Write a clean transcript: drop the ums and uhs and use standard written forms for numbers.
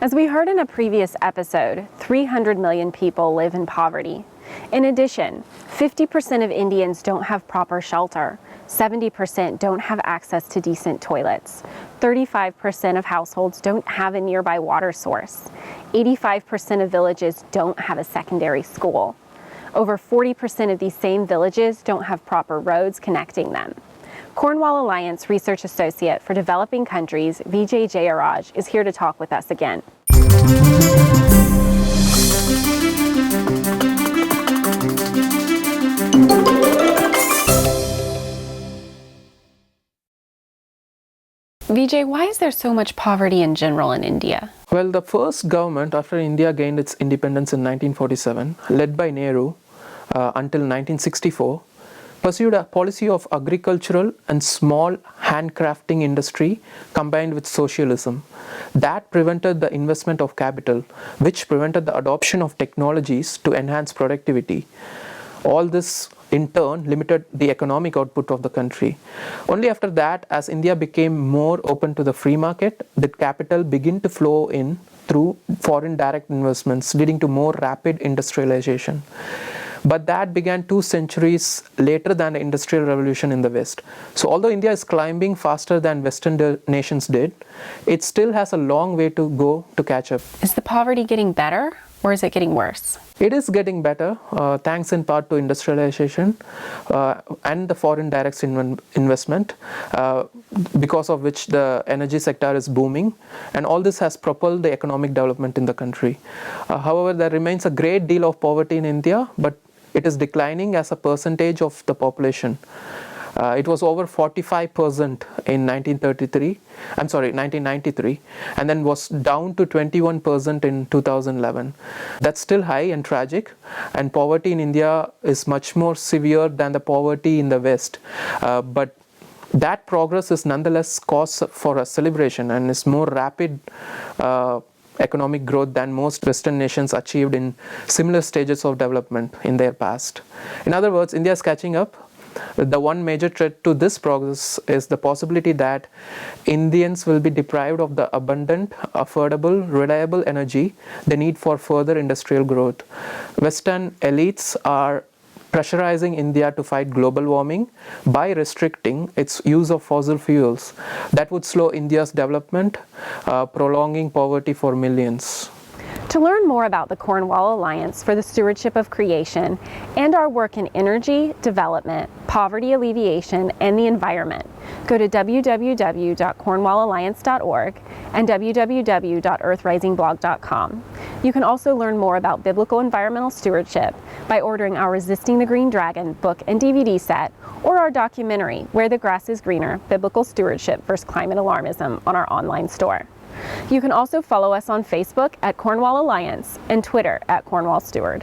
As we heard in a previous episode, 300 million people live in poverty. In addition, 50% of Indians don't have proper shelter, 70% don't have access to decent toilets, 35% of households don't have a nearby water source, 85% of villages don't have a secondary school. Over 40% of these same villages don't have proper roads connecting them. Cornwall Alliance Research Associate for Developing Countries, Vijay Jayaraj, is here to talk with us again. Vijay, why is there so much poverty in general in India? Well, the first government after India gained its independence in 1947, led by Nehru until 1964, pursued a policy of agricultural and small handcrafting industry combined with socialism. That prevented the investment of capital, which prevented the adoption of technologies to enhance productivity. All this in turn limited the economic output of the country. Only after that, as India became more open to the free market, did capital begin to flow in through foreign direct investments, leading to more rapid industrialization. But that began 2 centuries later than the Industrial Revolution in the West. So although India is climbing faster than Western nations did, it still has a long way to go to catch up. Is the poverty getting better or is it getting worse? It is getting better, thanks in part to industrialization and the foreign direct investment, because of which the energy sector is booming, and all this has propelled the economic development in the country. However, there remains a great deal of poverty in India, but it is declining as a percentage of the population. It was over 45% in 1993, and then was down to 21% in 2011. That's still high and tragic, and poverty in India is much more severe than the poverty in the West. But that progress is nonetheless cause for a celebration and is more rapid economic growth than most Western nations achieved in similar stages of development in their past. In other words, India is catching up. The one major threat to this progress is the possibility that Indians will be deprived of the abundant, affordable, reliable energy they need for further industrial growth. Western elites are pressurizing India to fight global warming by restricting its use of fossil fuels. That would slow India's development, prolonging poverty for millions. To learn more about the Cornwall Alliance for the Stewardship of Creation and our work in energy, development, poverty alleviation, and the environment, go to www.cornwallalliance.org and www.earthrisingblog.com. You can also learn more about biblical environmental stewardship by ordering our Resisting the Green Dragon book and DVD set, or our documentary, Where the Grass is Greener, Biblical Stewardship vs. Climate Alarmism, on our online store. You can also follow us on Facebook at Cornwall Alliance and Twitter at Cornwall Steward.